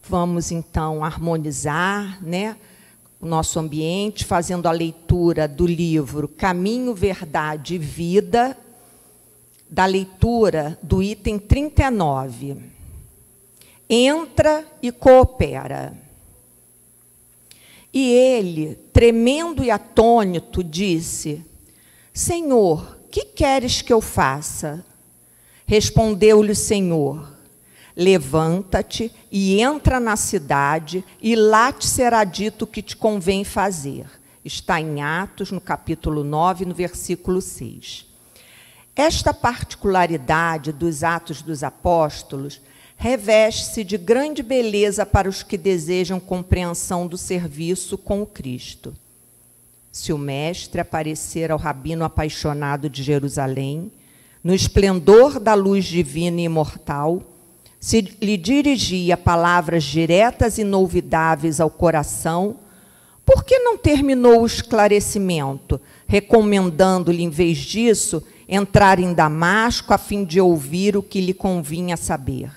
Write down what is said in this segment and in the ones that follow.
Vamos, então, harmonizar, né, o nosso ambiente, fazendo a leitura do livro Caminho, Verdade e Vida, da leitura do item 39. Entra e coopera. E ele, tremendo e atônito, disse: Senhor, que queres que eu faça? Respondeu-lhe o Senhor: levanta-te e entra na cidade, e lá te será dito o que te convém fazer. Está em Atos, no capítulo 9, no versículo 6. Esta particularidade dos Atos dos Apóstolos reveste-se de grande beleza para os que desejam compreensão do serviço com o Cristo. Se o Mestre aparecer ao rabino apaixonado de Jerusalém, no esplendor da luz divina e imortal, se lhe dirigia palavras diretas e inolvidáveis ao coração, por que não terminou o esclarecimento, recomendando-lhe, em vez disso, entrar em Damasco a fim de ouvir o que lhe convinha saber?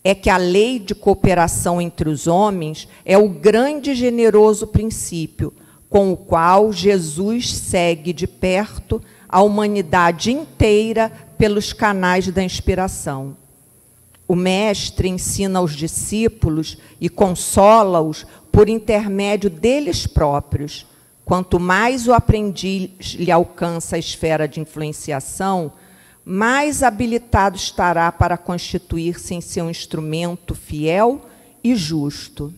É que a lei de cooperação entre os homens é o grande e generoso princípio com o qual Jesus segue de perto a humanidade inteira pelos canais da inspiração. O Mestre ensina aos discípulos e consola-os por intermédio deles próprios. Quanto mais o aprendiz lhe alcança a esfera de influenciação, mais habilitado estará para constituir-se em seu instrumento fiel e justo.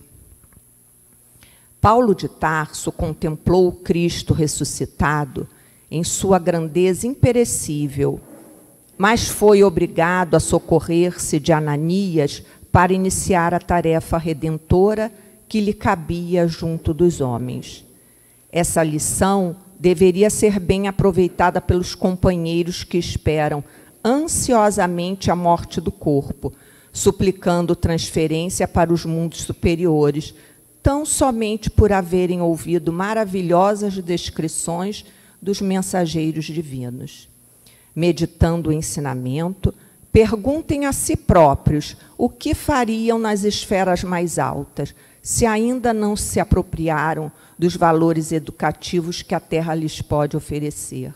Paulo de Tarso contemplou o Cristo ressuscitado em sua grandeza imperecível, mas foi obrigado a socorrer-se de Ananias para iniciar a tarefa redentora que lhe cabia junto dos homens. Essa lição deveria ser bem aproveitada pelos companheiros que esperam ansiosamente a morte do corpo, suplicando transferência para os mundos superiores, tão somente por haverem ouvido maravilhosas descrições dos mensageiros divinos. Meditando o ensinamento, perguntem a si próprios o que fariam nas esferas mais altas, se ainda não se apropriaram dos valores educativos que a Terra lhes pode oferecer.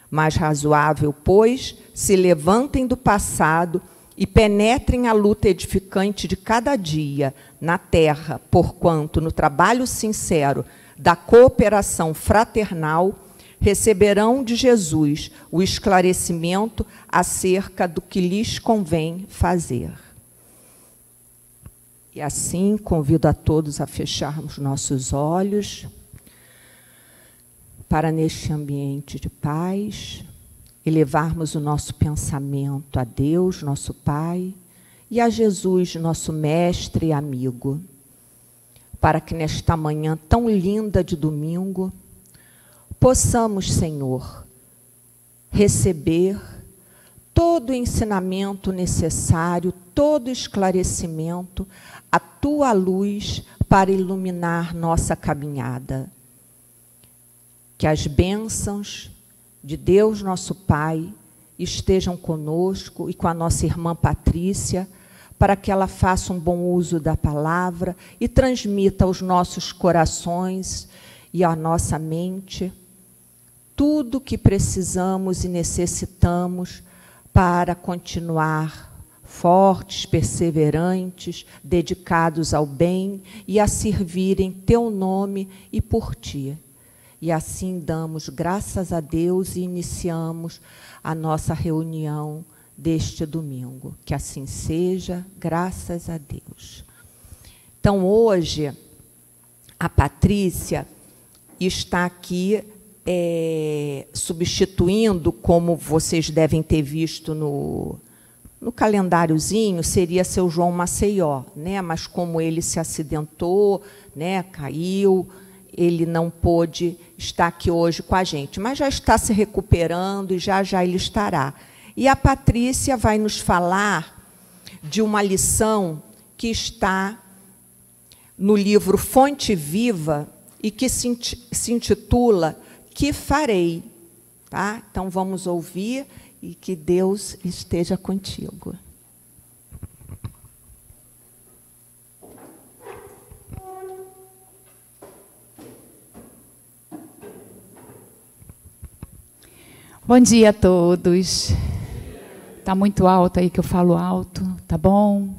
Mais razoável, pois, se levantem do passado e penetrem a luta edificante de cada dia na Terra, porquanto, no trabalho sincero da cooperação fraternal, receberão de Jesus o esclarecimento acerca do que lhes convém fazer. E assim, convido a todos a fecharmos nossos olhos para, neste ambiente de paz, elevarmos o nosso pensamento a Deus, nosso Pai, e a Jesus, nosso Mestre e amigo, para que nesta manhã tão linda de domingo, possamos, Senhor, receber todo o ensinamento necessário, todo o esclarecimento, a Tua luz para iluminar nossa caminhada. Que as bênçãos de Deus, nosso Pai, estejam conosco e com a nossa irmã Patrícia, para que ela faça um bom uso da palavra e transmita aos nossos corações e à nossa mente tudo o que precisamos e necessitamos para continuar fortes, perseverantes, dedicados ao bem e a servir em Teu nome e por Ti. E assim damos graças a Deus e iniciamos a nossa reunião deste domingo. Que assim seja, graças a Deus. Então, hoje, a Patrícia está aqui substituindo, como vocês devem ter visto no calendáriozinho, seria seu João Maceió, né? Mas como ele se acidentou, né, caiu, ele não pôde estar aqui hoje com a gente, mas já está se recuperando e já ele estará. E a Patrícia vai nos falar de uma lição que está no livro Fonte Viva e que se intitula Que Farei? Tá? Então, vamos ouvir e que Deus esteja contigo. Bom dia a todos. Está muito alto aí que eu falo alto, tá bom?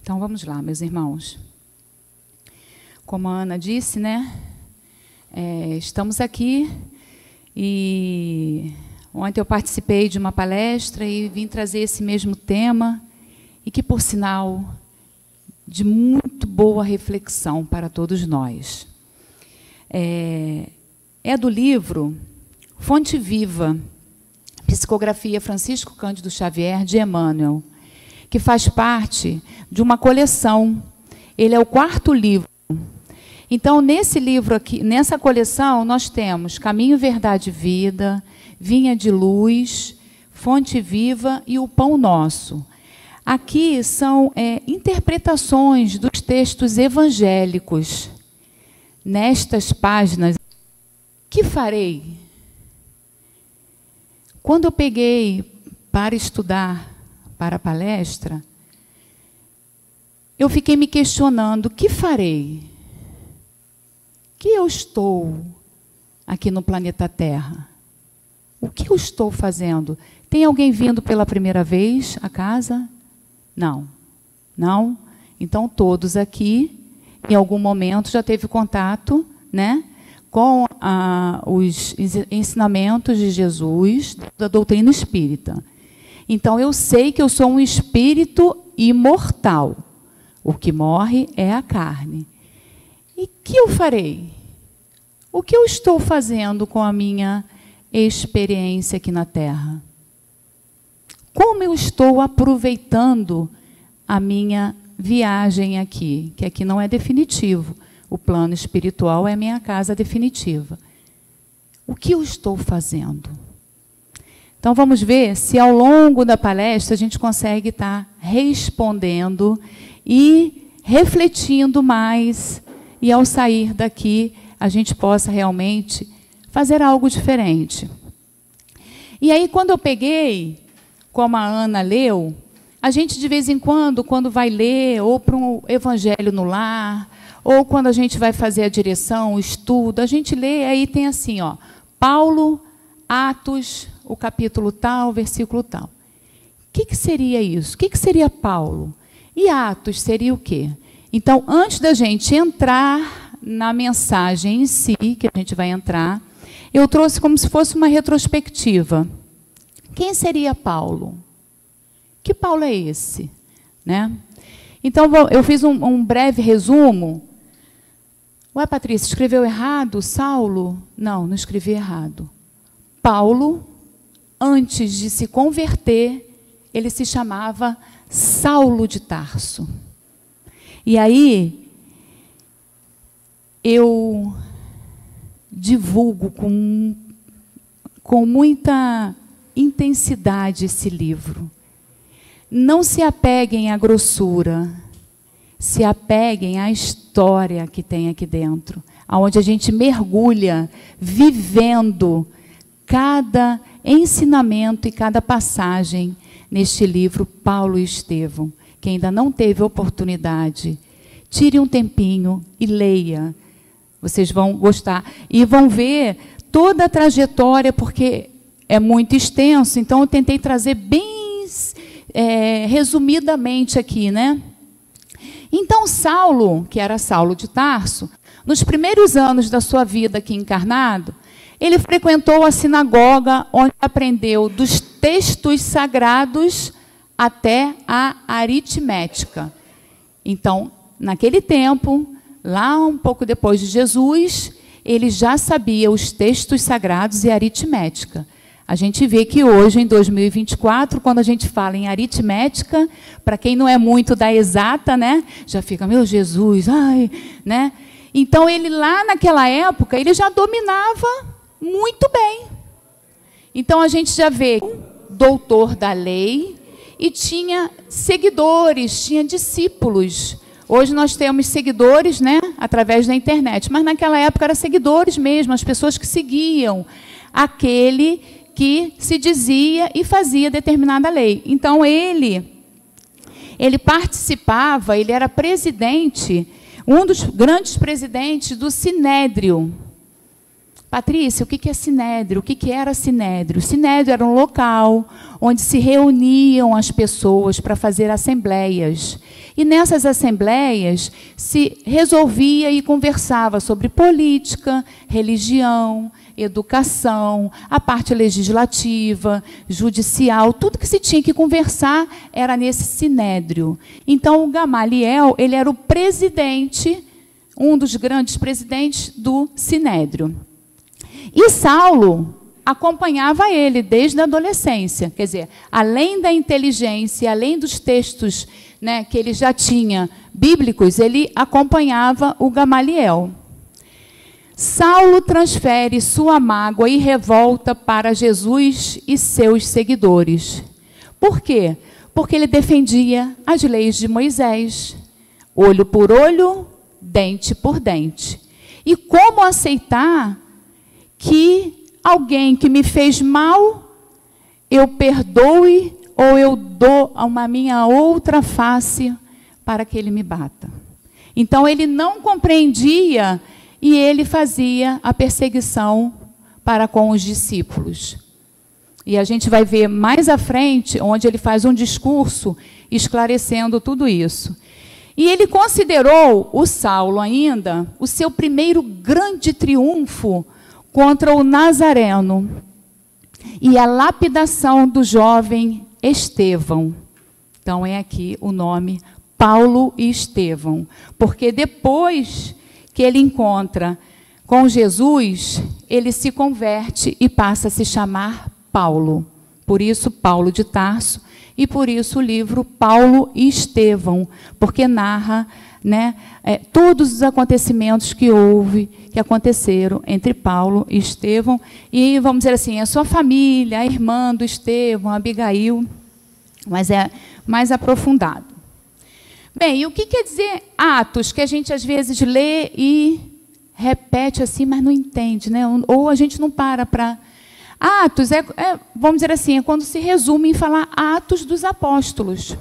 Então vamos lá, meus irmãos. Como a Ana disse, né? Estamos aqui e ontem eu participei de uma palestra e vim trazer esse mesmo tema e que, por sinal, de muito boa reflexão para todos nós. É do livro Fonte Viva, Psicografia Francisco Cândido Xavier de Emmanuel, que faz parte de uma coleção. Ele é o 4º livro. Então, nesse livro aqui, nessa coleção, nós temos Caminho, Verdade e Vida, Vinha de Luz, Fonte Viva e O Pão Nosso. Aqui são interpretações dos textos evangélicos. Nestas páginas, que farei? Quando eu peguei para estudar para a palestra, eu fiquei me questionando, o que farei? O que eu estou aqui no planeta Terra? O que eu estou fazendo? Tem alguém vindo pela primeira vez à casa? Não. Não? Então, todos aqui, em algum momento, já teve contato, né, com os ensinamentos de Jesus, da doutrina espírita. Então, eu sei que eu sou um espírito imortal. O que morre é a carne. E o que eu farei? O que eu estou fazendo com a minha experiência aqui na Terra? Como eu estou aproveitando a minha viagem aqui? Que aqui não é definitivo. O plano espiritual é a minha casa definitiva. O que eu estou fazendo? Então, vamos ver se ao longo da palestra a gente consegue estar respondendo e refletindo mais, e ao sair daqui a gente possa realmente fazer algo diferente. E aí, quando eu peguei, como a Ana leu, a gente de vez em quando vai ler, ou para um evangelho no lar, ou quando a gente vai fazer a direção, o estudo, a gente lê, aí tem assim, ó, Paulo, Atos, o capítulo tal, versículo tal. O que seria isso? O que seria Paulo? E Atos seria o quê? Então, antes da gente entrar na mensagem em si, que a gente vai entrar, eu trouxe como se fosse uma retrospectiva. Quem seria Paulo? Que Paulo é esse? Né? Então, eu fiz um breve resumo. Ué, Patrícia, escreveu errado? Saulo? Não, não escrevi errado. Paulo, antes de se converter, ele se chamava Saulo de Tarso. E aí, eu divulgo com muita intensidade esse livro. Não se apeguem à grossura, se apeguem à história que tem aqui dentro, onde a gente mergulha, vivendo cada ensinamento e cada passagem neste livro Paulo e Estevão. Quem ainda não teve oportunidade, tire um tempinho e leia. Vocês vão gostar. E vão ver toda a trajetória, porque é muito extenso, então eu tentei trazer bem resumidamente aqui, né? Então, Saulo, que era Saulo de Tarso, nos primeiros anos da sua vida aqui encarnado, ele frequentou a sinagoga, onde aprendeu dos textos sagrados até a aritmética. Então, naquele tempo, lá um pouco depois de Jesus, ele já sabia os textos sagrados e a aritmética. A gente vê que hoje, em 2024, quando a gente fala em aritmética, para quem não é muito da exata, né, já fica, meu Jesus, ai, né? Então, ele lá naquela época, ele já dominava muito bem. Então, a gente já vê doutor da lei e tinha seguidores, tinha discípulos. Hoje nós temos seguidores, né, através da internet, mas naquela época eram seguidores mesmo, as pessoas que seguiam aquele que se dizia e fazia determinada lei. Então, ele participava, ele era presidente, um dos grandes presidentes do Sinédrio. Patrícia, o que é sinédrio? O que era sinédrio? Sinédrio era um local onde se reuniam as pessoas para fazer assembleias. E nessas assembleias se resolvia e conversava sobre política, religião, educação, a parte legislativa, judicial, tudo que se tinha que conversar era nesse sinédrio. Então, o Gamaliel, ele era o presidente, um dos grandes presidentes do sinédrio. E Saulo acompanhava ele desde a adolescência. Quer dizer, além da inteligência, além dos textos, né, que ele já tinha bíblicos, ele acompanhava o Gamaliel. Saulo transfere sua mágoa e revolta para Jesus e seus seguidores. Por quê? Porque ele defendia as leis de Moisés. Olho por olho, dente por dente. E como aceitar que alguém que me fez mal, eu perdoe ou eu dou uma minha outra face para que ele me bata? Então, ele não compreendia e ele fazia a perseguição para com os discípulos. E a gente vai ver mais à frente, onde ele faz um discurso esclarecendo tudo isso. E ele considerou o Saulo ainda o seu primeiro grande triunfo contra o Nazareno e a lapidação do jovem Estevão. Então, é aqui o nome Paulo e Estevão, porque depois que ele encontra com Jesus, ele se converte e passa a se chamar Paulo. Por isso, Paulo de Tarso, e por isso o livro Paulo e Estevão, porque narra, né, todos os acontecimentos que aconteceram entre Paulo e Estevão, e, vamos dizer assim, a sua família, a irmã do Estevão, Abigail, mas é mais aprofundado. Bem, e o que quer dizer Atos, que a gente às vezes lê e repete assim, mas não entende, né? Ou a gente não para... Atos, vamos dizer assim, é quando se resume em falar Atos dos Apóstolos.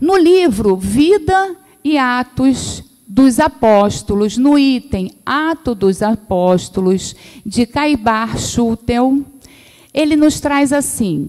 No livro Vida e Atos dos Apóstolos, no item Ato dos Apóstolos, de Caibar Schutel, ele nos traz assim: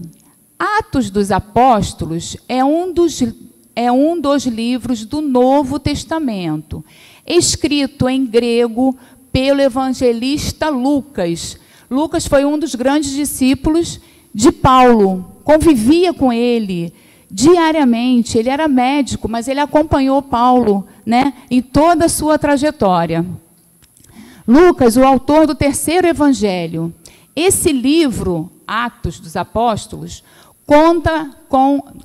Atos dos Apóstolos é um dos livros do Novo Testamento, escrito em grego pelo evangelista Lucas. Lucas foi um dos grandes discípulos de Paulo, convivia com ele diariamente. Ele era médico, mas ele acompanhou Paulo, né, em toda a sua trajetória. Lucas, o autor do terceiro evangelho. Esse livro, Atos dos Apóstolos,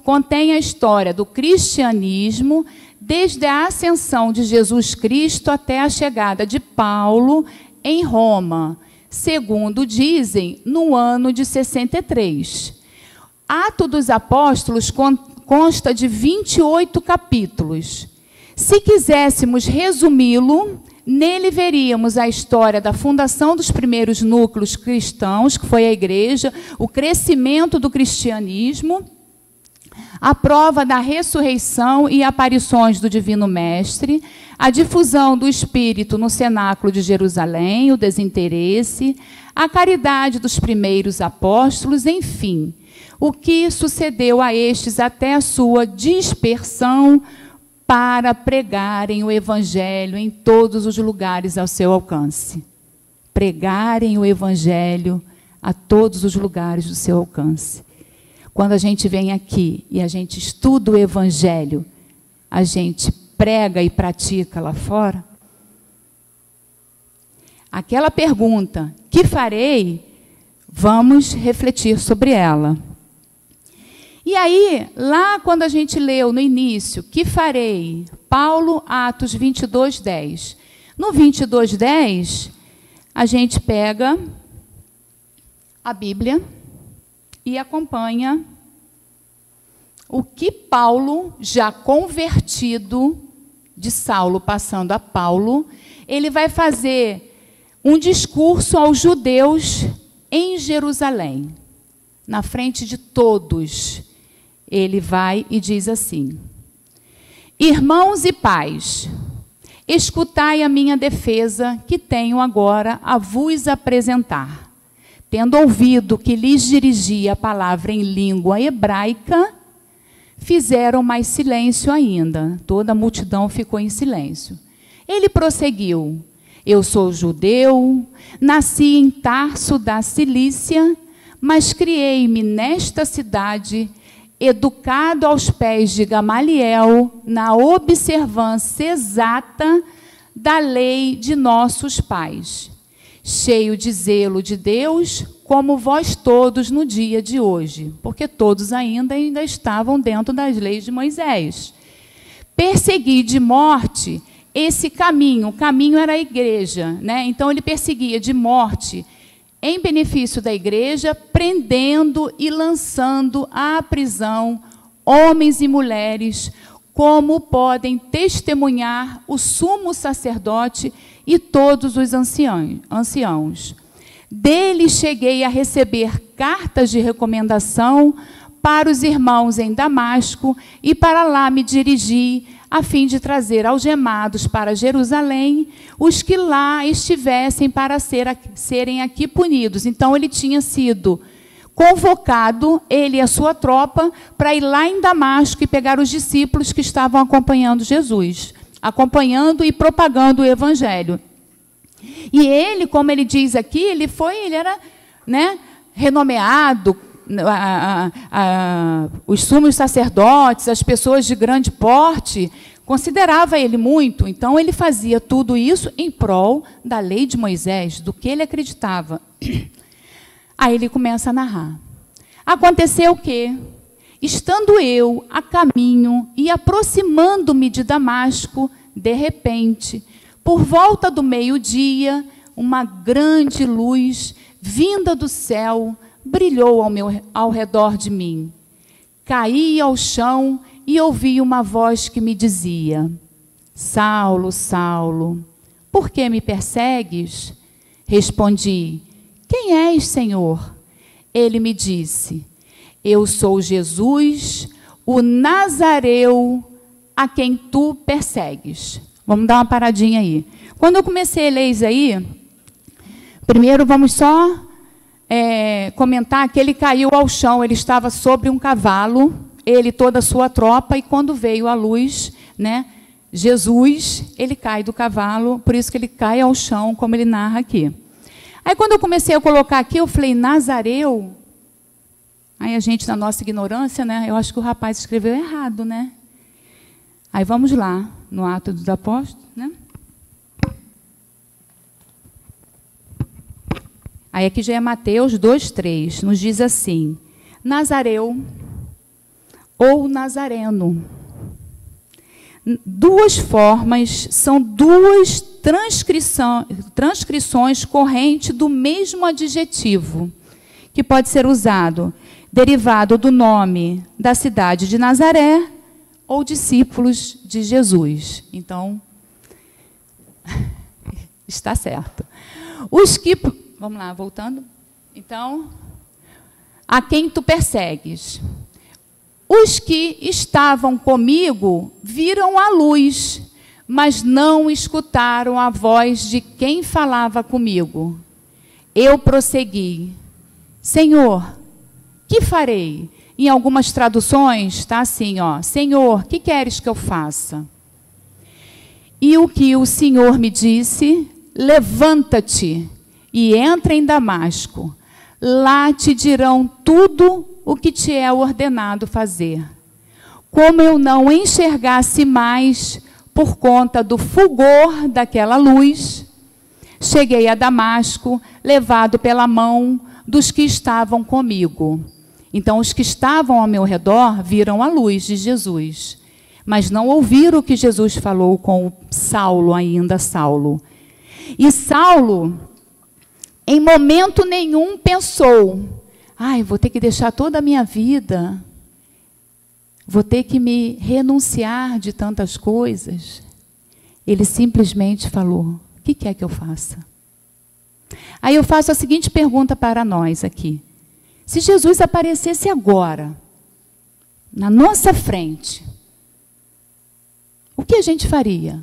contém a história do cristianismo desde a ascensão de Jesus Cristo até a chegada de Paulo em Roma, segundo dizem, no ano de 63. Atos dos Apóstolos consta de 28 capítulos. Se quiséssemos resumi-lo, nele veríamos a história da fundação dos primeiros núcleos cristãos, que foi a igreja, o crescimento do cristianismo, a prova da ressurreição e aparições do Divino Mestre, a difusão do Espírito no cenáculo de Jerusalém, o desinteresse, a caridade dos primeiros apóstolos, enfim, o que sucedeu a estes até a sua dispersão para pregarem o Evangelho em todos os lugares ao seu alcance. Pregarem o Evangelho a todos os lugares do seu alcance. Quando a gente vem aqui e a gente estuda o Evangelho, a gente prega e pratica lá fora? Aquela pergunta, que farei? Vamos refletir sobre ela. E aí, lá quando a gente leu no início, que farei? Paulo, Atos 22:10. No 22:10, a gente pega a Bíblia e acompanha o que Paulo, já convertido de Saulo passando a Paulo, ele vai fazer um discurso aos judeus em Jerusalém, na frente de todos. Ele vai e diz assim: Irmãos e pais, escutai a minha defesa, que tenho agora a vos apresentar. Tendo ouvido que lhes dirigia a palavra em língua hebraica, fizeram mais silêncio ainda. Toda a multidão ficou em silêncio. Ele prosseguiu: eu sou judeu, nasci em Tarso da Cilícia, mas criei-me nesta cidade, educado aos pés de Gamaliel, na observância exata da lei de nossos pais, cheio de zelo de Deus, como vós todos no dia de hoje, porque todos ainda estavam dentro das leis de Moisés. Persegui de morte esse caminho, o caminho era a igreja, né? Então ele perseguia de morte, em benefício da igreja, prendendo e lançando à prisão homens e mulheres, como podem testemunhar o sumo sacerdote e todos os anciãos. Dele cheguei a receber cartas de recomendação para os irmãos em Damasco, e para lá me dirigi, a fim de trazer algemados para Jerusalém os que lá estivessem para serem aqui punidos. Então, ele tinha sido convocado, ele e a sua tropa, para ir lá em Damasco e pegar os discípulos que estavam acompanhando Jesus, acompanhando e propagando o evangelho. E ele, como ele diz aqui, ele era, né, renomeado, os sumos sacerdotes, as pessoas de grande porte, considerava ele muito. Então, ele fazia tudo isso em prol da lei de Moisés, do que ele acreditava. Aí ele começa a narrar. Aconteceu o quê? Estando eu a caminho e aproximando-me de Damasco, de repente, por volta do meio-dia, uma grande luz vinda do céu brilhou ao redor de mim. Caí ao chão e ouvi uma voz que me dizia: Saulo, Saulo, por que me persegues? Respondi: quem és, Senhor? Ele me disse: eu sou Jesus, o Nazareu, a quem tu persegues. Vamos dar uma paradinha aí. Quando eu comecei a ler isso aí, primeiro vamos só comentar que ele caiu ao chão. Ele estava sobre um cavalo, ele e toda a sua tropa, e quando veio a luz, né, Jesus, ele cai do cavalo, por isso que ele cai ao chão, como ele narra aqui. Aí, quando eu comecei a colocar aqui, eu falei, Nazareu. Aí a gente, na nossa ignorância, né, eu acho que o rapaz escreveu errado, né? Aí vamos lá, no Atos dos Apóstolos, né? Aí aqui já é Mateus 2:3, nos diz assim: Nazareu ou Nazareno. Duas formas, são duas transcrições correntes do mesmo adjetivo, que pode ser usado, derivado do nome da cidade de Nazaré ou discípulos de Jesus. Então, está certo. Os que... Vamos lá, voltando. Então, a quem tu persegues? Os que estavam comigo viram a luz, mas não escutaram a voz de quem falava comigo. Eu prossegui. Senhor, que farei? Em algumas traduções está assim, ó, Senhor, que queres que eu faça? E o que o Senhor me disse, levanta-te e entra em Damasco. Lá te dirão tudo o que te é ordenado fazer. Como eu não enxergasse mais por conta do fulgor daquela luz, cheguei a Damasco, levado pela mão dos que estavam comigo. Então, os que estavam ao meu redor viram a luz de Jesus, mas não ouviram o que Jesus falou com Saulo ainda, Saulo. E Saulo, em momento nenhum, pensou, vou ter que deixar toda a minha vida, vou ter que me renunciar de tantas coisas. Ele simplesmente falou, o que quer que eu faça? Aí eu faço a seguinte pergunta para nós aqui. Se Jesus aparecesse agora, na nossa frente, o que a gente faria?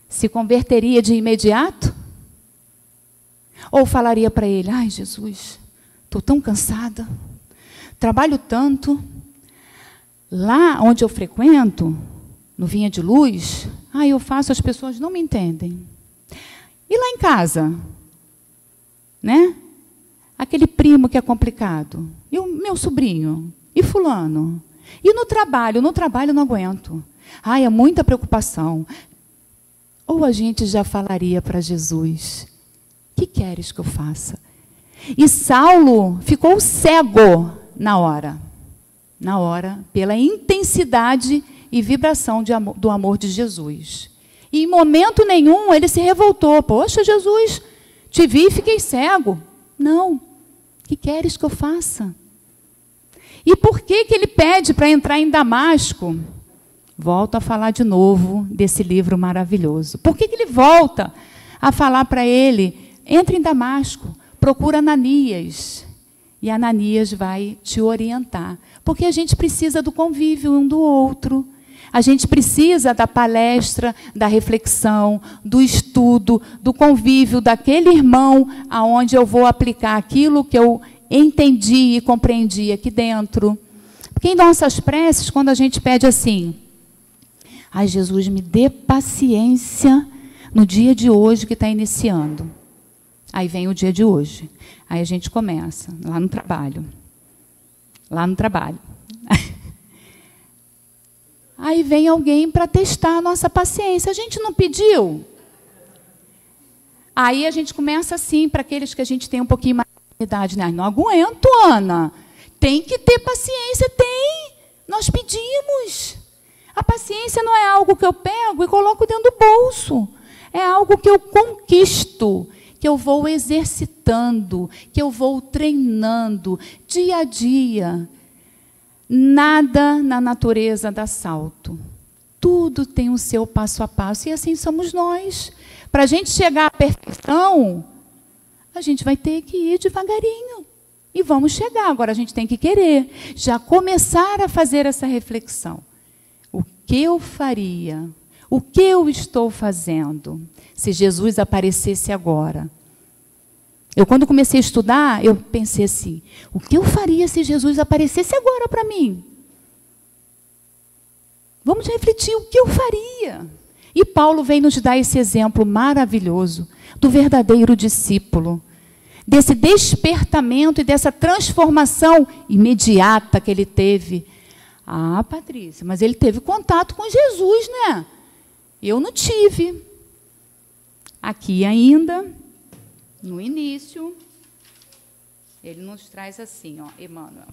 Se converteria de imediato? Ou falaria para ele: ai, Jesus, estou tão cansada, trabalho tanto, lá onde eu frequento, no Vinha de Luz, eu faço, as pessoas não me entendem. E lá em casa? Né? Aquele primo que é complicado. E o meu sobrinho? E fulano? E no trabalho? No trabalho eu não aguento. É muita preocupação. Ou a gente já falaria para Jesus: o que queres que eu faça? E Saulo ficou cego na hora, pela intensidade e vibração do amor de Jesus. E em momento nenhum ele se revoltou. Poxa, Jesus, te vi e fiquei cego. Não. O que queres que eu faça? E por que ele pede para entrar em Damasco? Volto a falar de novo desse livro maravilhoso. Por que ele volta a falar para ele: entra em Damasco, procura Ananias. E Ananias vai te orientar. Porque a gente precisa do convívio um do outro. A gente precisa da palestra, da reflexão, do estudo, do convívio daquele irmão aonde eu vou aplicar aquilo que eu entendi e compreendi aqui dentro. Porque em nossas preces, quando a gente pede assim: ai, Jesus, me dê paciência no dia de hoje que está iniciando. Aí vem o dia de hoje. Aí a gente começa, lá no trabalho. Aí vem alguém para testar a nossa paciência. A gente não pediu? Aí a gente começa assim, para aqueles que a gente tem um pouquinho mais de idade. Né? Não aguento, Ana. Tem que ter paciência. Tem. Nós pedimos. A paciência não é algo que eu pego e coloco dentro do bolso. É algo que eu conquisto, que eu vou exercitando, que eu vou treinando dia a dia. Nada na natureza dá salto. Tudo tem o seu passo a passo. E assim somos nós. Para a gente chegar à perfeição, a gente vai ter que ir devagarinho. E vamos chegar. Agora a gente tem que querer. Já começar a fazer essa reflexão. O que eu faria? O que eu estou fazendo? Se Jesus aparecesse agora. Eu, quando comecei a estudar, eu pensei assim: o que eu faria se Jesus aparecesse agora para mim? Vamos refletir o que eu faria. E Paulo vem nos dar esse exemplo maravilhoso do verdadeiro discípulo, desse despertamento e dessa transformação imediata que ele teve. Patrícia, mas ele teve contato com Jesus, né? Eu não tive. Aqui ainda, no início, ele nos traz assim, Emmanuel.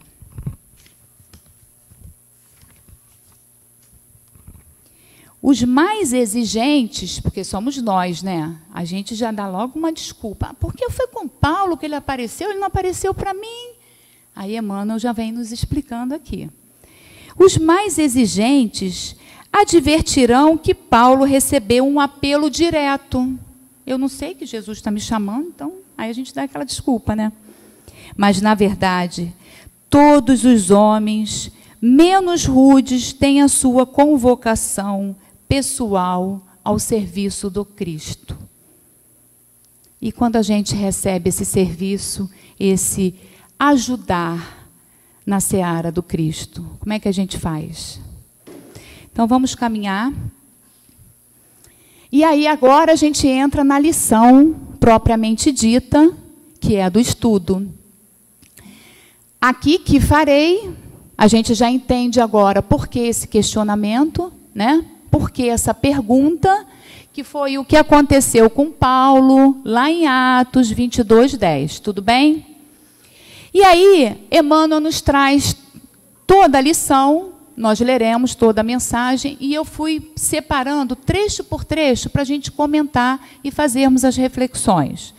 Os mais exigentes, porque somos nós, né? A gente já dá logo uma desculpa. Porque foi com Paulo que ele não apareceu para mim. Aí Emmanuel já vem nos explicando aqui. Os mais exigentes advertirão que Paulo recebeu um apelo direto. Eu não sei que Jesus está me chamando, então aí a gente dá aquela desculpa, né? Mas, na verdade, todos os homens, menos rudes, têm a sua convocação pessoal ao serviço do Cristo. E quando a gente recebe esse serviço, esse ajudar na seara do Cristo, como é que a gente faz? Então, vamos caminhar. E aí, agora, a gente entra na lição propriamente dita, que é a do estudo. Aqui, que farei, a gente já entende agora por que esse questionamento, né? Por que essa pergunta, que foi o que aconteceu com Paulo, lá em Atos 22:10. Tudo bem? E aí, Emmanuel nos traz toda a lição, nós leremos toda a mensagem, e eu fui separando trecho por trecho para a gente comentar e fazermos as reflexões.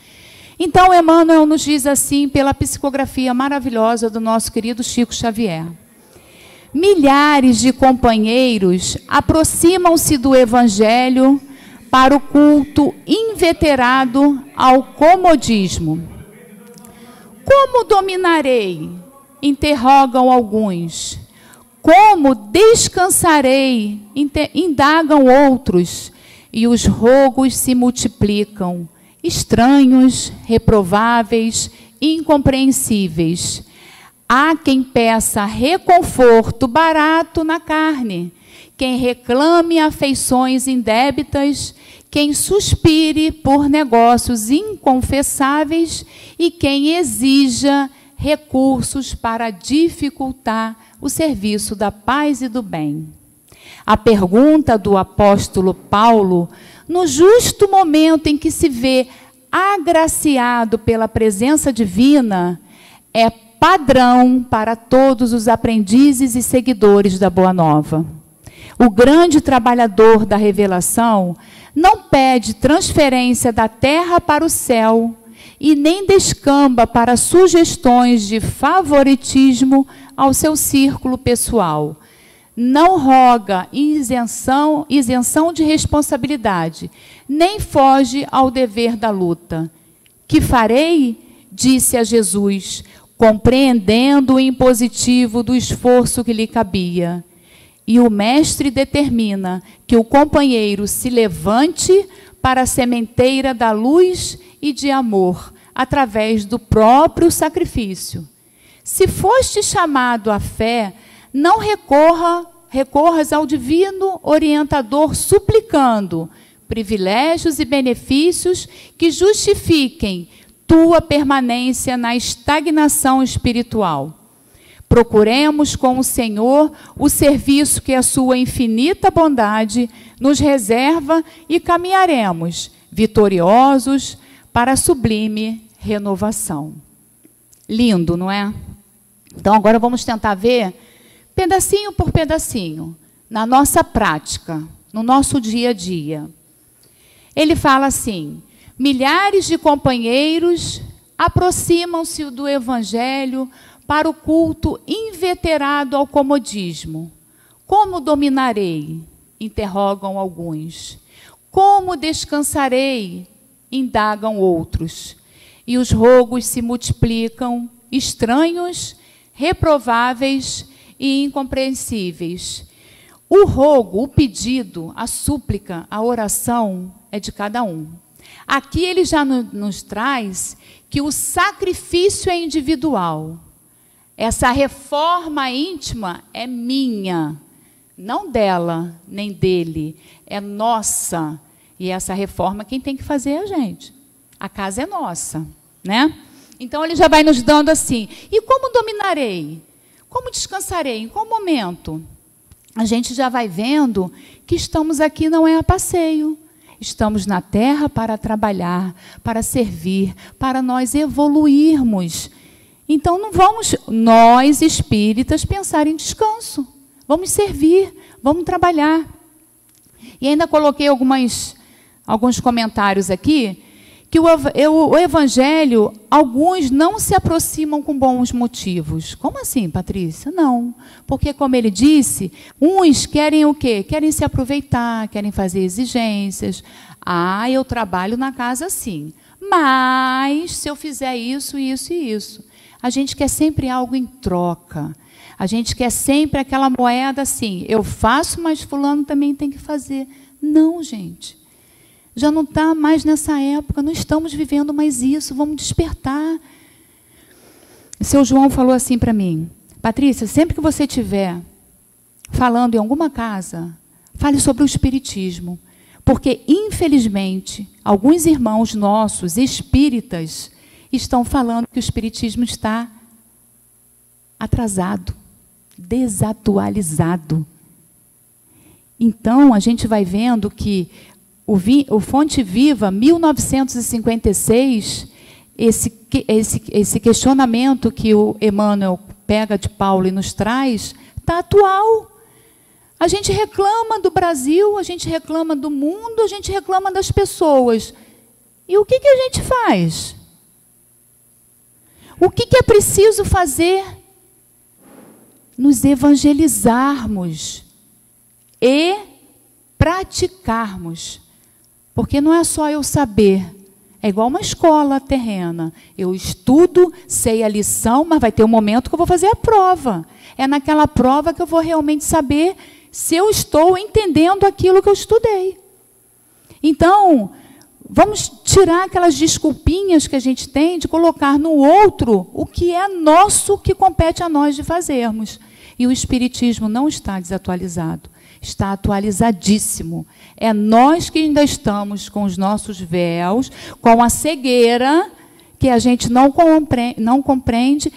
Então, Emmanuel nos diz assim, pela psicografia maravilhosa do nosso querido Chico Xavier: milhares de companheiros aproximam-se do Evangelho para o culto inveterado ao comodismo. Como dominarei? Interrogam alguns. Como descansarei? Indagam outros. e os rogos se multiplicam, estranhos, reprováveis, incompreensíveis. Há quem peça reconforto barato na carne, quem reclame afeições indébitas, quem suspire por negócios inconfessáveis e quem exija recursos para dificultar o serviço da paz e do bem. A pergunta do apóstolo Paulo, no justo momento em que se vê agraciado pela presença divina, é padrão para todos os aprendizes e seguidores da Boa Nova. O grande trabalhador da revelação não pede transferência da terra para o céu e nem descamba para sugestões de favoritismo ao seu círculo pessoal. Não roga isenção de responsabilidade, nem foge ao dever da luta. Que farei? Disse a Jesus, compreendendo o impositivo do esforço que lhe cabia. E o mestre determina que o companheiro se levante para a sementeira da luz e de amor, através do próprio sacrifício. Se foste chamado à fé, não recorras ao divino orientador suplicando privilégios e benefícios que justifiquem tua permanência na estagnação espiritual. Procuremos com o Senhor o serviço que a sua infinita bondade nos reserva e caminharemos vitoriosos para a sublime renovação. Lindo, não é? Então agora vamos tentar ver, pedacinho por pedacinho, na nossa prática, no nosso dia a dia. Ele fala assim: milhares de companheiros aproximam-se do Evangelho para o culto inveterado ao comodismo. Como dominarei? Interrogam alguns. Como descansarei? Indagam outros. E os rogos se multiplicam, estranhos, reprováveis e incompreensíveis. O rogo, o pedido, a súplica, a oração é de cada um. Aqui ele já nos traz que o sacrifício é individual. Essa reforma íntima é minha, não dela, nem dele, é nossa. E essa reforma quem tem que fazer é a gente. A casa é nossa, né? Então ele já vai nos dando assim. E como dominarei? Como descansarei? Em qual momento? A gente já vai vendo que estamos aqui não é a passeio. Estamos na terra para trabalhar, para servir, para nós evoluirmos. Então não vamos, nós espíritas, pensar em descanso. Vamos servir, vamos trabalhar. E ainda coloquei alguns comentários aqui, que o Evangelho, alguns não se aproximam com bons motivos. Como assim, Patrícia? Não. Porque, como ele disse, uns querem o quê? Querem se aproveitar, querem fazer exigências. Ah, eu trabalho na casa sim, mas se eu fizer isso, isso e isso. A gente quer sempre algo em troca. A gente quer sempre aquela moeda assim, eu faço, mas fulano também tem que fazer. Não, gente. Já não está mais nessa época, não estamos vivendo mais isso, vamos despertar. O seu João falou assim para mim: Patrícia, sempre que você estiver falando em alguma casa, fale sobre o espiritismo. Porque, infelizmente, alguns irmãos nossos, espíritas, estão falando que o espiritismo está atrasado, desatualizado. Então, a gente vai vendo que o Fonte Viva, 1956, esse questionamento que o Emmanuel pega de Paulo e nos traz, está atual. A gente reclama do Brasil, a gente reclama do mundo, a gente reclama das pessoas. E o que a gente faz? O que é preciso fazer? Nos evangelizarmos e praticarmos. Porque não é só eu saber, é igual uma escola terrena. Eu estudo, sei a lição, mas vai ter um momento que eu vou fazer a prova. É naquela prova que eu vou realmente saber se eu estou entendendo aquilo que eu estudei. Então, vamos tirar aquelas desculpinhas que a gente tem de colocar no outro o que é nosso, que compete a nós de fazermos. E o Espiritismo não está desatualizado, está atualizadíssimo. É nós que ainda estamos com os nossos véus, com a cegueira, que a gente não compreende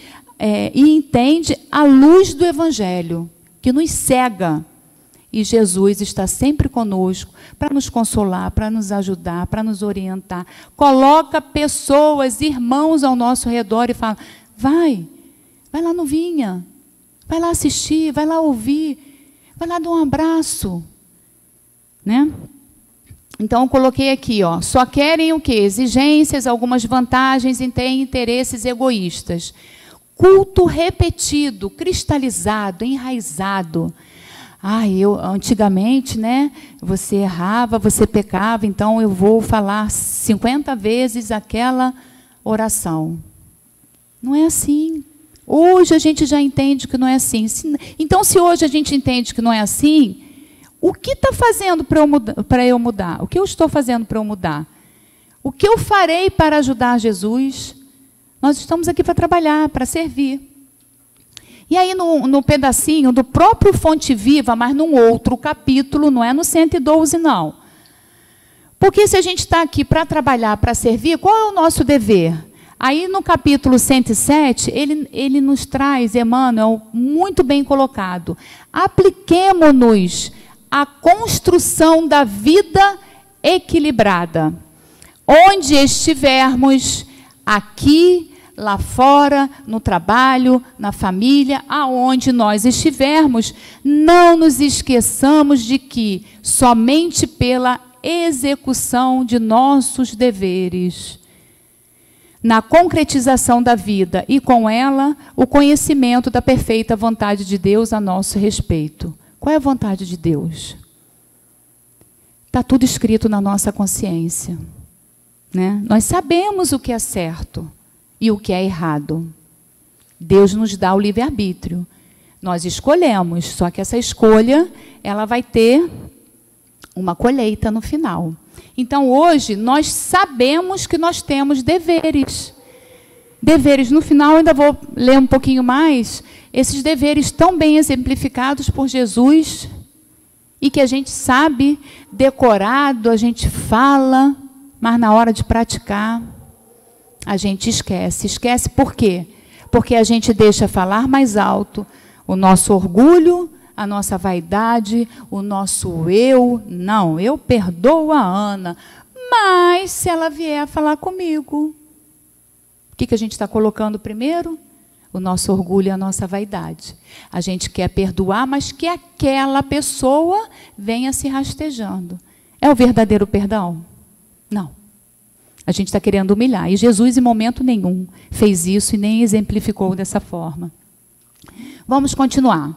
e entende a luz do Evangelho, que nos cega. E Jesus está sempre conosco para nos consolar, para nos ajudar, para nos orientar. Coloca pessoas, irmãos ao nosso redor e fala, vai lá no Vinha, vai lá assistir, vai lá ouvir, vai lá dar um abraço. Né? Então, eu coloquei aqui, ó, só querem o quê? Exigências, algumas vantagens e têm interesses egoístas. Culto repetido, cristalizado, enraizado. Antigamente, né, você errava, você pecava, então eu vou falar 50 vezes aquela oração. Não é assim. Hoje a gente já entende que não é assim. Então, se hoje a gente entende que não é assim, o que está fazendo para eu mudar? O que eu estou fazendo para eu mudar? O que eu farei para ajudar Jesus? Nós estamos aqui para trabalhar, para servir. E aí, no pedacinho do próprio Fonte Viva, mas num outro capítulo, não é no 112, não. Porque se a gente está aqui para trabalhar, para servir, qual é o nosso dever? Aí, no capítulo 107, ele nos traz, Emmanuel, muito bem colocado. Apliquemo-nos à construção da vida equilibrada. Onde estivermos, aqui, lá fora, no trabalho, na família, aonde nós estivermos, não nos esqueçamos de que somente pela execução de nossos deveres, na concretização da vida e com ela o conhecimento da perfeita vontade de Deus a nosso respeito. Qual é a vontade de Deus? Está tudo escrito na nossa consciência, né? Nós sabemos o que é certo e o que é errado. Deus nos dá o livre-arbítrio. Nós escolhemos, só que essa escolha, ela vai ter uma colheita no final. Então, hoje, nós sabemos que nós temos deveres. Deveres, no final, eu ainda vou ler um pouquinho mais, esses deveres tão bem exemplificados por Jesus, e que a gente sabe, decorado, a gente fala, mas na hora de praticar, a gente esquece. Esquece por quê? Porque a gente deixa falar mais alto o nosso orgulho, a nossa vaidade, o nosso eu. Não, eu perdoo a Ana, mas se ela vier falar comigo, o que a gente está colocando primeiro? O nosso orgulho e a nossa vaidade. A gente quer perdoar, mas que aquela pessoa venha se rastejando. É o verdadeiro perdão? Não. A gente está querendo humilhar. E Jesus, em momento nenhum, fez isso e nem exemplificou dessa forma. Vamos continuar.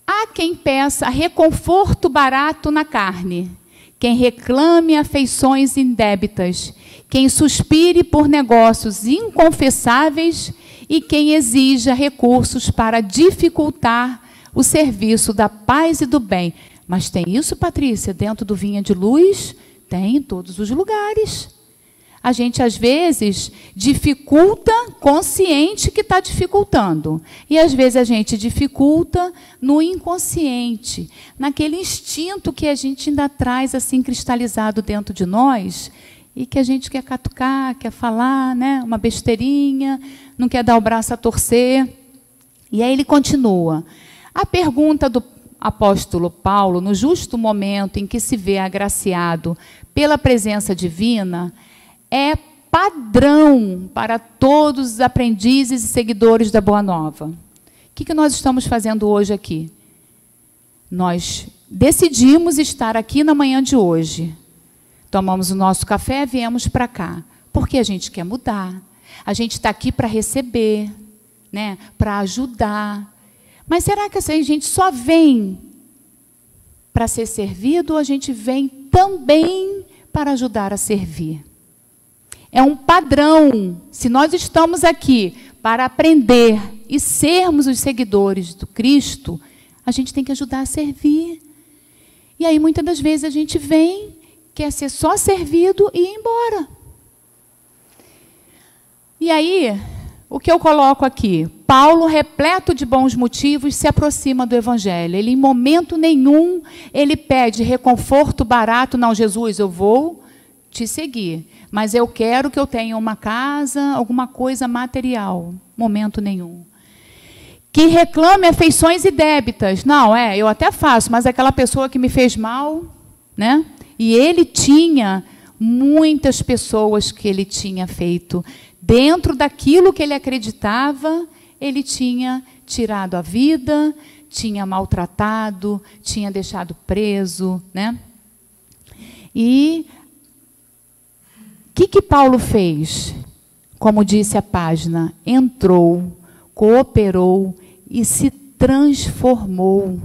Há quem peça reconforto barato na carne, quem reclame afeições indébitas, quem suspire por negócios inconfessáveis e quem exija recursos para dificultar o serviço da paz e do bem. Mas tem isso, Patrícia, dentro do Vinha de Luz? Tem em todos os lugares. A gente, às vezes, dificulta consciente que está dificultando. E, às vezes, a gente dificulta no inconsciente, naquele instinto que a gente ainda traz assim cristalizado dentro de nós e que a gente quer catucar, quer falar, né, uma besteirinha, não quer dar o braço a torcer. E aí ele continua. A pergunta do apóstolo Paulo, no justo momento em que se vê agraciado pela presença divina, é padrão para todos os aprendizes e seguidores da Boa Nova. O que nós estamos fazendo hoje aqui? Nós decidimos estar aqui na manhã de hoje. Tomamos o nosso café, viemos para cá. Porque a gente quer mudar. A gente está aqui para receber, né? Para ajudar. Mas será que a gente só vem para ser servido ou a gente vem também para ajudar a servir? É um padrão. Se nós estamos aqui para aprender e sermos os seguidores do Cristo, a gente tem que ajudar a servir. E aí, muitas das vezes, a gente vem quer ser só servido e ir embora. E aí, o que eu coloco aqui? Paulo, repleto de bons motivos, se aproxima do Evangelho. Ele, em momento nenhum, ele pede reconforto barato. Não, Jesus, eu vou te seguir, mas eu quero que eu tenha uma casa, alguma coisa material. Momento nenhum. Que reclame afeições e débitas. Não, eu até faço, mas aquela pessoa que me fez mal, né? E ele tinha muitas pessoas que ele tinha feito. Dentro daquilo que ele acreditava, ele tinha tirado a vida, tinha maltratado, tinha deixado preso, né? E o que Paulo fez? Como disse a página, entrou, cooperou e se transformou.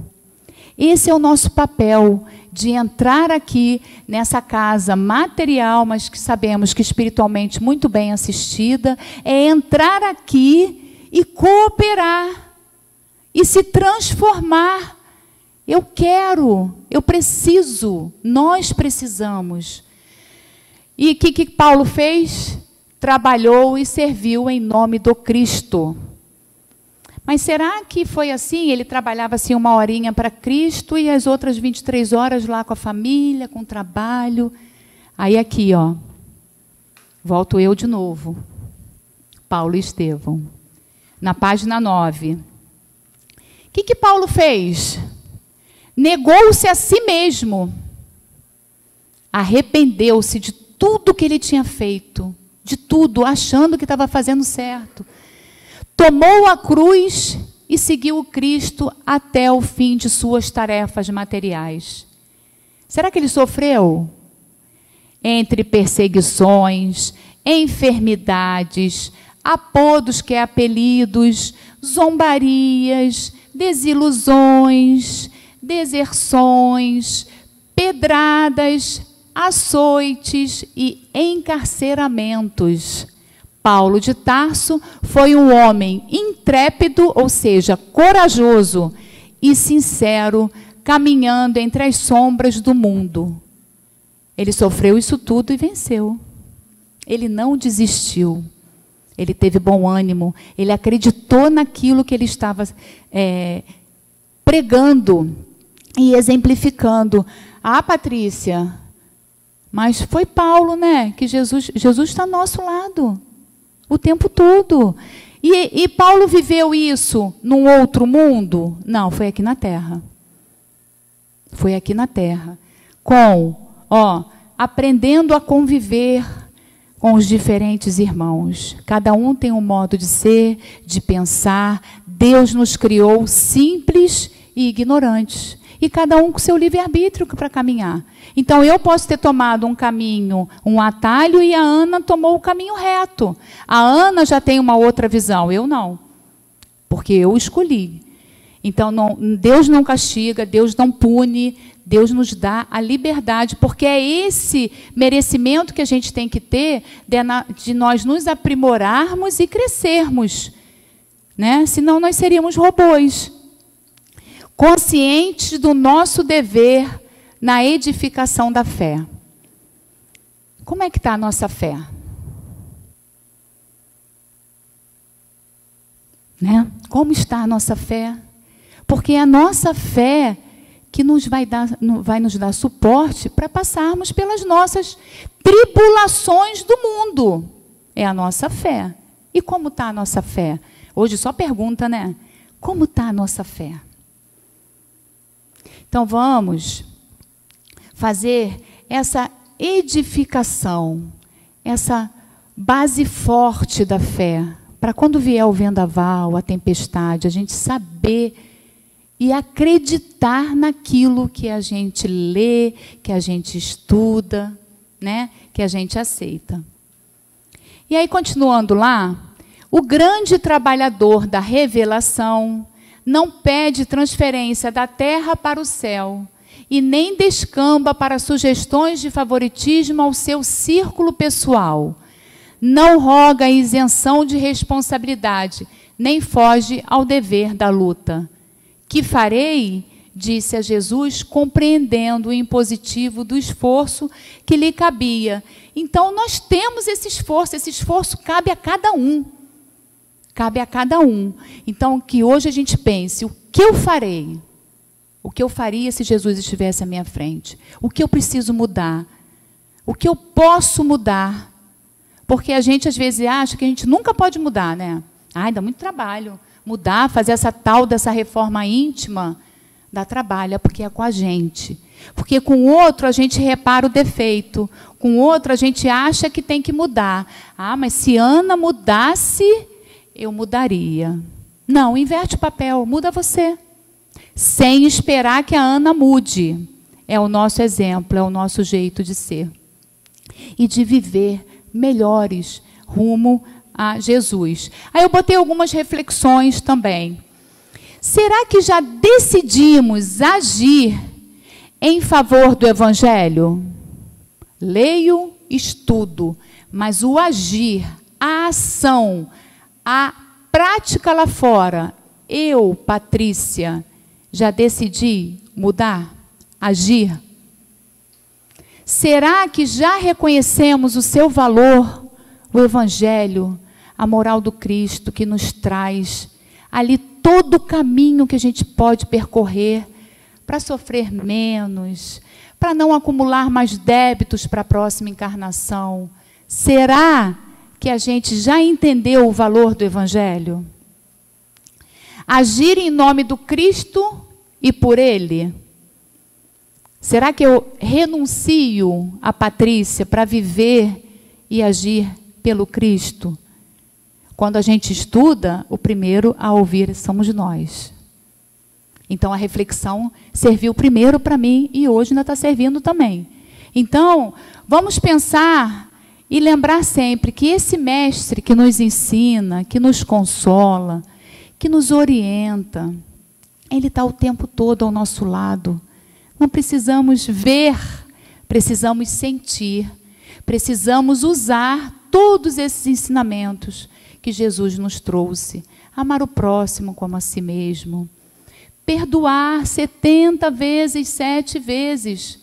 Esse é o nosso papel, de entrar aqui nessa casa material, mas que sabemos que espiritualmente muito bem assistida, é entrar aqui e cooperar e se transformar. Eu quero, eu preciso, nós precisamos. E o que Paulo fez? Trabalhou e serviu em nome do Cristo. Mas será que foi assim? Ele trabalhava assim 1 horinha para Cristo e as outras 23 horas lá com a família, com o trabalho. Aí aqui, ó, volto eu de novo. Paulo e Estevão. Na página 9. O que Paulo fez? Negou-se a si mesmo. Arrependeu-se de tudo que ele tinha feito. De tudo, achando que estava fazendo certo. Tomou a cruz e seguiu o Cristo até o fim de suas tarefas materiais. Será que ele sofreu? Entre perseguições, enfermidades, apodos que é apelidos, zombarias, desilusões, deserções, pedradas, açoites e encarceramentos. Paulo de Tarso foi um homem intrépido, ou seja, corajoso e sincero, caminhando entre as sombras do mundo. Ele sofreu isso tudo e venceu. Ele não desistiu. Ele teve bom ânimo. Ele acreditou naquilo que ele estava pregando e exemplificando. Ah, Patrícia, mas foi Paulo, né? Que Jesus está ao nosso lado o tempo todo. E Paulo viveu isso num outro mundo? Não, foi aqui na Terra. Foi aqui na Terra. Aprendendo a conviver com os diferentes irmãos. Cada um tem um modo de ser, de pensar. Deus nos criou simples e ignorantes. E cada um com seu livre-arbítrio para caminhar. Então, eu posso ter tomado um caminho, um atalho, e a Ana tomou o caminho reto. A Ana já tem uma outra visão, eu não. Porque eu escolhi. Então, Deus não castiga, Deus não pune, Deus nos dá a liberdade, porque é esse merecimento que a gente tem que ter de nós nos aprimorarmos e crescermos. Né? Senão, nós seríamos robôs. Conscientes do nosso dever na edificação da fé. Como é que está a nossa fé? Né? Como está a nossa fé? Porque é a nossa fé que vai nos dar suporte para passarmos pelas nossas tribulações do mundo. É a nossa fé. E como está a nossa fé? Hoje só pergunta, né? Como está a nossa fé? Então, vamos fazer essa edificação, essa base forte da fé, para quando vier o vendaval, a tempestade, a gente saber e acreditar naquilo que a gente lê, que a gente estuda, né? Que a gente aceita. E aí, continuando lá, o grande trabalhador da revelação não pede transferência da terra para o céu e nem descamba para sugestões de favoritismo ao seu círculo pessoal. Não roga isenção de responsabilidade, nem foge ao dever da luta. Que farei? disse a Jesus, compreendendo o impositivo do esforço que lhe cabia. Então, nós temos esse esforço cabe a cada um. Cabe a cada um. Então, que hoje a gente pense, o que eu farei? O que eu faria se Jesus estivesse à minha frente? O que eu preciso mudar? O que eu posso mudar? Porque a gente, às vezes, acha que a gente nunca pode mudar, né? Ai, dá muito trabalho. Mudar, fazer dessa reforma íntima, dá trabalho, porque é com a gente. Porque com o outro a gente repara o defeito. Com o outro a gente acha que tem que mudar. Ah, mas se Ana mudasse, eu mudaria. Não, inverte o papel, muda você. Sem esperar que a Ana mude. É o nosso exemplo, é o nosso jeito de ser. E de viver melhores rumo a Jesus. Aí eu botei algumas reflexões também. Será que já decidimos agir em favor do Evangelho? Leio, estudo, mas o agir, a ação, a prática lá fora, eu, Patrícia, já decidi mudar, agir? Será que já reconhecemos o seu valor, o Evangelho, a moral do Cristo que nos traz ali todo o caminho que a gente pode percorrer para sofrer menos, para não acumular mais débitos para a próxima encarnação? Será que a gente já entendeu o valor do Evangelho? Agir em nome do Cristo e por Ele? Será que eu renuncio a Patrícia para viver e agir pelo Cristo? Quando a gente estuda, o primeiro a ouvir somos nós. Então, a reflexão serviu primeiro para mim e hoje ainda está servindo também. Então, vamos pensar e lembrar sempre que esse mestre que nos ensina, que nos consola, que nos orienta, ele está o tempo todo ao nosso lado. Não precisamos ver, precisamos sentir, precisamos usar todos esses ensinamentos que Jesus nos trouxe. Amar o próximo como a si mesmo. Perdoar 70 vezes, 7 vezes,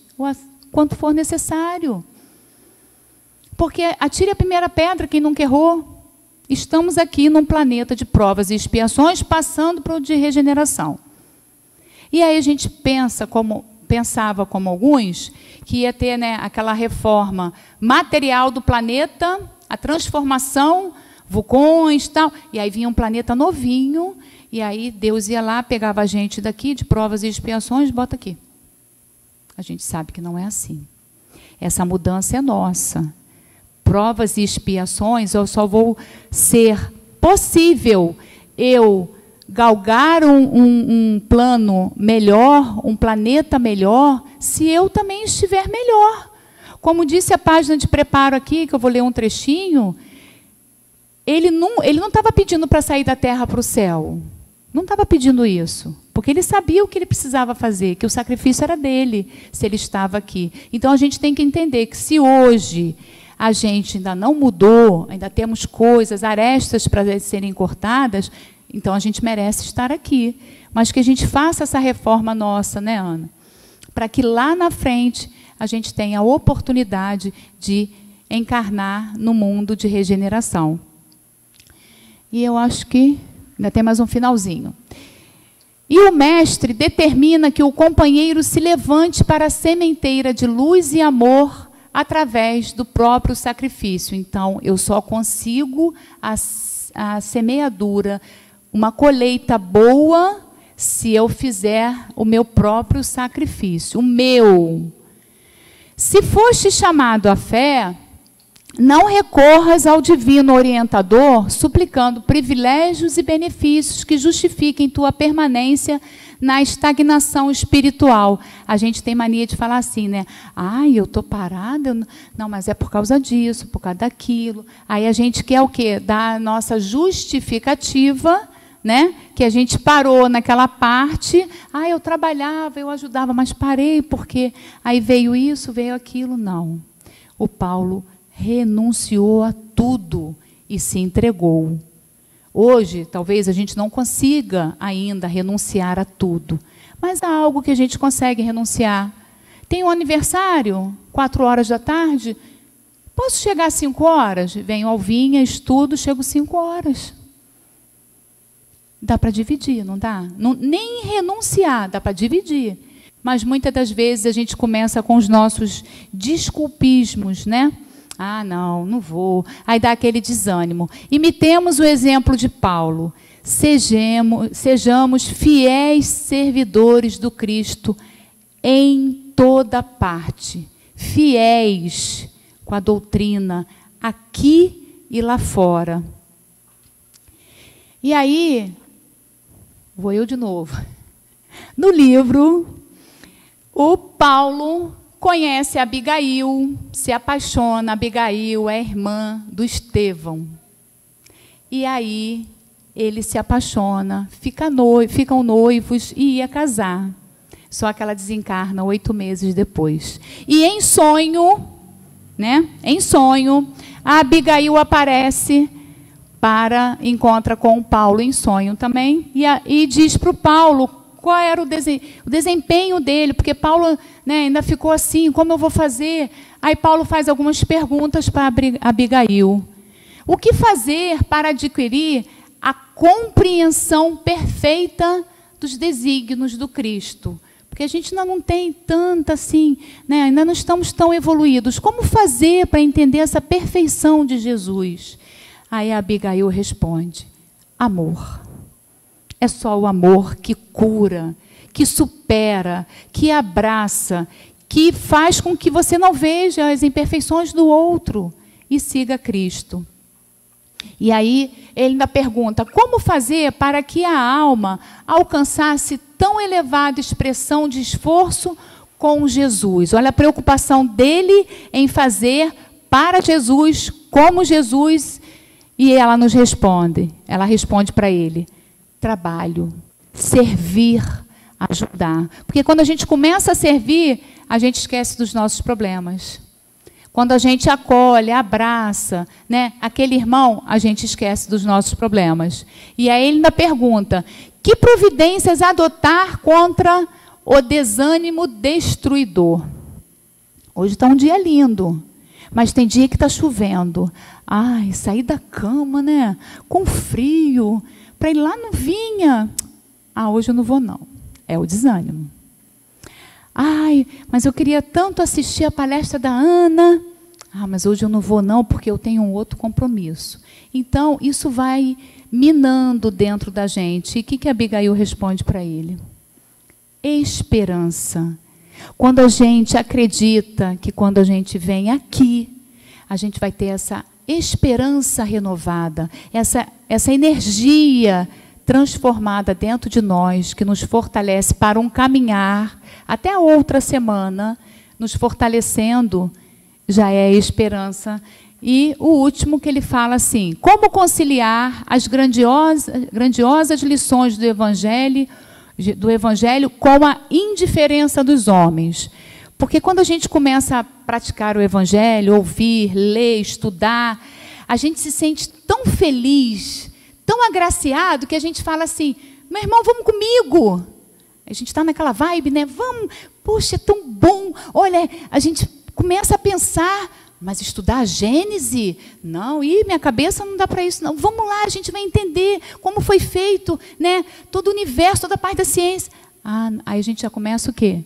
quanto for necessário. Porque atire a primeira pedra quem nunca errou. Estamos aqui num planeta de provas e expiações, passando por de regeneração. E aí a gente pensava como alguns, que ia ter, né, aquela reforma material do planeta, a transformação, vulcões e tal, e aí vinha um planeta novinho, e aí Deus ia lá, pegava a gente daqui, de provas e expiações, bota aqui. A gente sabe que não é assim. Essa mudança é nossa. Provas e expiações, eu só vou ser possível eu galgar um plano melhor, um planeta melhor, se eu também estiver melhor. Como disse a página de preparo aqui, que eu vou ler um trechinho, ele não estava pedindo para sair da terra para o céu. Não estava pedindo isso. Porque ele sabia o que ele precisava fazer, que o sacrifício era dele, se ele estava aqui. Então, a gente tem que entender que se hoje a gente ainda não mudou, ainda temos coisas, arestas para serem cortadas, então a gente merece estar aqui. Mas que a gente faça essa reforma nossa, né, Ana? Para que lá na frente a gente tenha a oportunidade de encarnar no mundo de regeneração. E eu acho que ainda tem mais um finalzinho. E o mestre determina que o companheiro se levante para a sementeira de luz e amor através do próprio sacrifício. Então, eu só consigo a semeadura, uma colheita boa, se eu fizer o meu próprio sacrifício, o meu. Se foste chamado à fé, não recorras ao divino orientador, suplicando privilégios e benefícios que justifiquem tua permanência na estagnação espiritual. A gente tem mania de falar assim, né? Ai, eu estou parada. Não, mas é por causa disso, por causa daquilo. Aí a gente quer o quê? Dar a nossa justificativa, né? Que a gente parou naquela parte. Ah, eu trabalhava, eu ajudava, mas parei porque aí veio isso, veio aquilo. Não. O Paulo renunciou a tudo e se entregou. Hoje, talvez a gente não consiga ainda renunciar a tudo, mas há algo que a gente consegue renunciar. Tem um aniversário, 4 horas da tarde, posso chegar às 5 horas? Venho ao Vinha, estudo, chego 5 horas. Dá para dividir, não dá? Não, nem renunciar, dá para dividir. Mas muitas das vezes a gente começa com os nossos desculpismos, né? Ah, não vou. Aí dá aquele desânimo. Imitemos o exemplo de Paulo. Sejamos fiéis servidores do Cristo em toda parte. Fiéis com a doutrina, aqui e lá fora. E aí, vou eu de novo. No livro, o Paulo conhece Abigail, se apaixona. Abigail é irmã do Estevão. E aí, ele se apaixona, ficam noivos e ia casar. Só que ela desencarna 8 meses depois. E em sonho, né? Em sonho, a Abigail aparece encontra com o Paulo em sonho também, e diz para o Paulo qual era o desempenho dele, porque Paulo, né, ainda ficou assim, como eu vou fazer? Aí Paulo faz algumas perguntas para Abigail. O que fazer para adquirir a compreensão perfeita dos desígnios do Cristo? Porque a gente ainda não tem tanta assim, né, ainda não estamos tão evoluídos. Como fazer para entender essa perfeição de Jesus? Aí a Abigail responde: amor. É só o amor que cura, que supera, que abraça, que faz com que você não veja as imperfeições do outro e siga Cristo. E aí ele ainda pergunta: como fazer para que a alma alcançasse tão elevada expressão de esforço com Jesus? Olha a preocupação dele em fazer para Jesus, como Jesus. E ela responde para ele: trabalho, servir, ajudar. Porque quando a gente começa a servir, a gente esquece dos nossos problemas. Quando a gente acolhe, abraça, né, aquele irmão, a gente esquece dos nossos problemas. E aí ele ainda pergunta: que providências adotar contra o desânimo destruidor? Hoje está um dia lindo, mas tem dia que está chovendo. Ai, sair da cama, né? Com frio, para ir lá no Vinha. Ah, hoje eu não vou, não. É o desânimo. Ai, mas eu queria tanto assistir a palestra da Ana. Ah, mas hoje eu não vou, não, porque eu tenho um outro compromisso. Então, isso vai minando dentro da gente. E o que a Abigail responde para ele? Esperança. Quando a gente acredita que quando a gente vem aqui, a gente vai ter essa esperança renovada, essa energia transformada dentro de nós, que nos fortalece para um caminhar até a outra semana, nos fortalecendo, já é a esperança. E o último que ele fala assim: como conciliar as grandiosas lições do Evangelho com a indiferença dos homens. Porque quando a gente começa a praticar o Evangelho, ouvir, ler, estudar, a gente se sente tão feliz, tão agraciado, que a gente fala assim: meu irmão, vamos comigo. A gente está naquela vibe, né? Vamos, poxa, é tão bom. Olha, a gente começa a pensar: mas estudar a Gênese? Não, minha cabeça não dá para isso, não. Vamos lá, a gente vai entender como foi feito, né, todo o universo, toda a parte da ciência. Ah, aí a gente já começa o quê?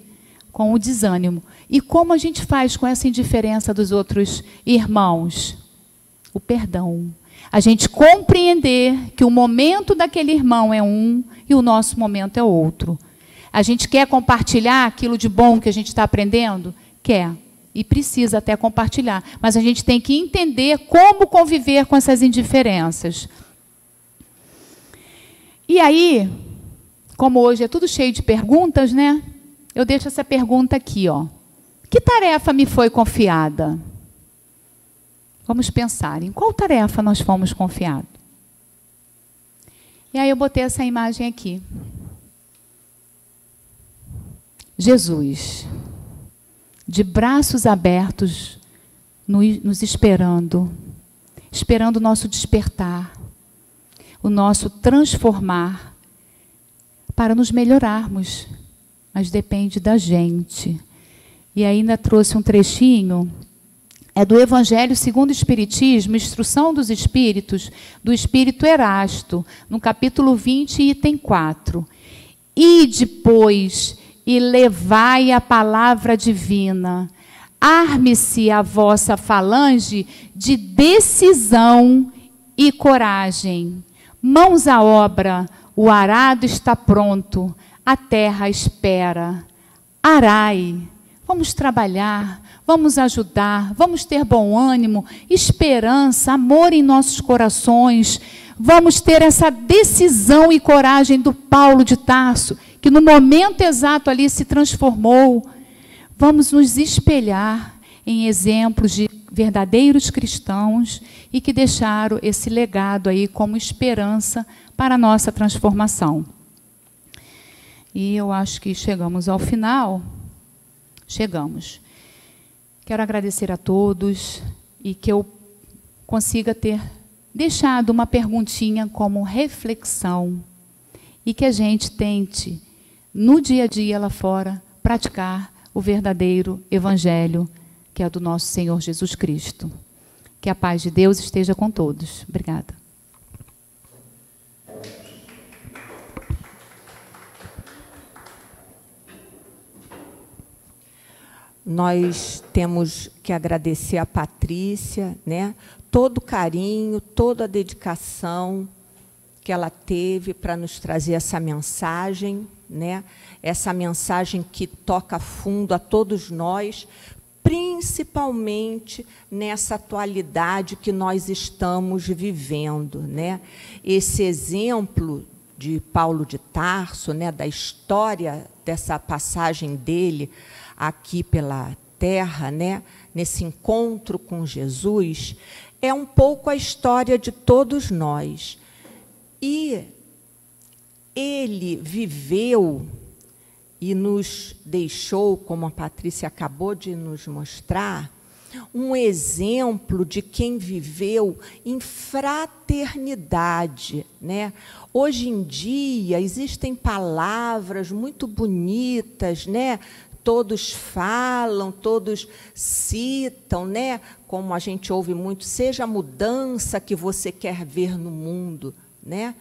Com o desânimo. E como a gente faz com essa indiferença dos outros irmãos? O perdão. A gente compreender que o momento daquele irmão é um e o nosso momento é outro. A gente quer compartilhar aquilo de bom que a gente está aprendendo? Quer. E precisa até compartilhar. Mas a gente tem que entender como conviver com essas indiferenças. E aí, como hoje é tudo cheio de perguntas, né? Eu deixo essa pergunta aqui, ó. Que tarefa me foi confiada? Vamos pensar, em qual tarefa nós fomos confiados? E aí eu botei essa imagem aqui. Jesus, de braços abertos, nos esperando o nosso despertar. o nosso transformar para nos melhorarmos, mas depende da gente. E ainda trouxe um trechinho, é do Evangelho segundo o Espiritismo, Instrução dos Espíritos, do Espírito Erasto, no capítulo 20, item 4. Ide, pois, e levai a palavra divina, arme-se a vossa falange de decisão e coragem. Mãos à obra, o arado está pronto, a terra espera. Arai, vamos trabalhar, vamos ajudar, vamos ter bom ânimo, esperança, amor em nossos corações. Vamos ter essa decisão e coragem do Paulo de Tarso, que no momento exato ali se transformou. Vamos nos espelhar em exemplos de verdadeiros cristãos e que deixaram esse legado aí como esperança para a nossa transformação. E eu acho que chegamos ao final. Chegamos. Quero agradecer a todos e que eu consiga ter deixado uma perguntinha como reflexão e que a gente tente, no dia a dia lá fora, praticar o verdadeiro evangelho, que é o do nosso Senhor Jesus Cristo. Que a paz de Deus esteja com todos. Obrigada. Nós temos que agradecer a Patrícia, né? Todo o carinho, toda a dedicação que ela teve para nos trazer essa mensagem, né? Essa mensagem que toca fundo a todos nós, principalmente nessa atualidade que nós estamos vivendo, né? Esse exemplo de Paulo de Tarso, né? Da história dessa passagem dele aqui pela terra, né? Nesse encontro com Jesus, é um pouco a história de todos nós. E ele viveu e nos deixou, como a Patrícia acabou de nos mostrar, um exemplo de quem viveu em fraternidade, né? Hoje em dia existem palavras muito bonitas, né? Todos falam, todos citam, né? Como a gente ouve muito, seja a mudança que você quer ver no mundo, né?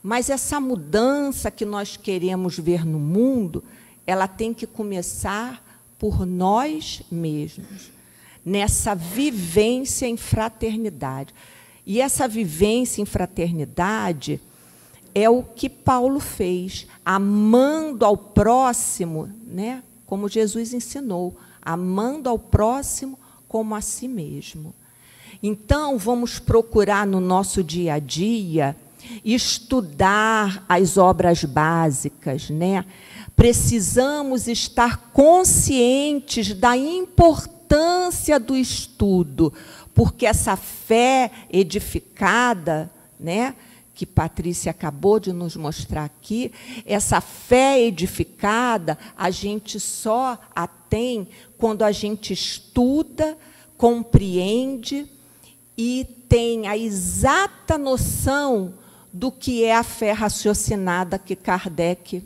Mas essa mudança que nós queremos ver no mundo, ela tem que começar por nós mesmos, nessa vivência em fraternidade. E essa vivência em fraternidade é o que Paulo fez, amando ao próximo, né? Como Jesus ensinou, amando ao próximo como a si mesmo. Então, vamos procurar no nosso dia a dia estudar as obras básicas, né? Precisamos estar conscientes da importância do estudo, porque essa fé edificada, né? Que Patrícia acabou de nos mostrar aqui, essa fé edificada, a gente só a tem quando a gente estuda, compreende e tem a exata noção do que é a fé raciocinada que Kardec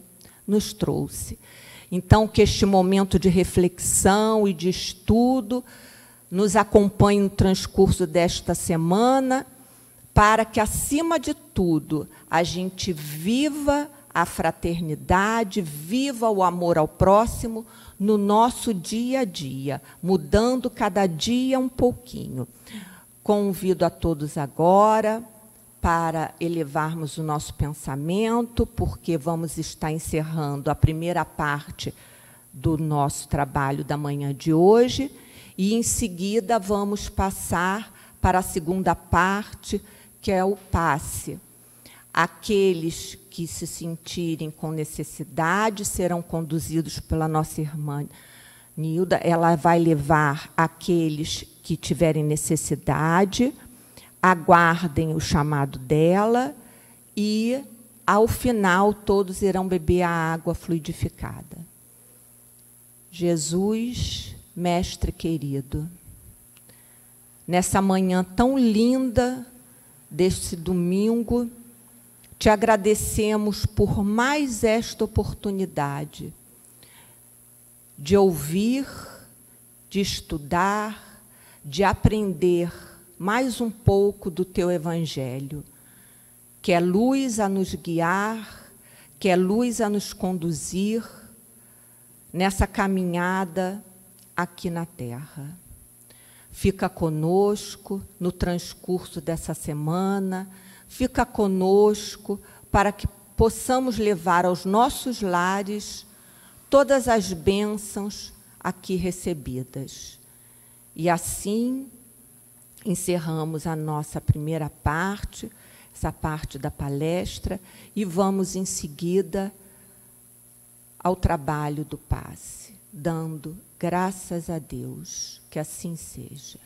nos trouxe. Então, que este momento de reflexão e de estudo nos acompanhe no transcurso desta semana, para que, acima de tudo, a gente viva a fraternidade, viva o amor ao próximo no nosso dia a dia, mudando cada dia um pouquinho. Convido a todos agora para elevarmos o nosso pensamento, porque vamos estar encerrando a primeira parte do nosso trabalho da manhã de hoje, e, em seguida, vamos passar para a segunda parte, que é o passe. Aqueles que se sentirem com necessidade serão conduzidos pela nossa irmã Nilda. Ela vai levar aqueles que tiverem necessidade, aguardem o chamado dela e, ao final, todos irão beber a água fluidificada. Jesus, mestre querido, nessa manhã tão linda deste domingo, Te agradecemos por mais esta oportunidade de ouvir, de estudar, de aprender mais um pouco do Teu Evangelho, que é luz a nos guiar, que é luz a nos conduzir nessa caminhada aqui na Terra. Fica conosco no transcurso dessa semana, fica conosco para que possamos levar aos nossos lares todas as bênçãos aqui recebidas. E assim encerramos a nossa primeira parte, essa parte da palestra, e vamos em seguida ao trabalho do passe, dando graças a Deus. Que assim seja.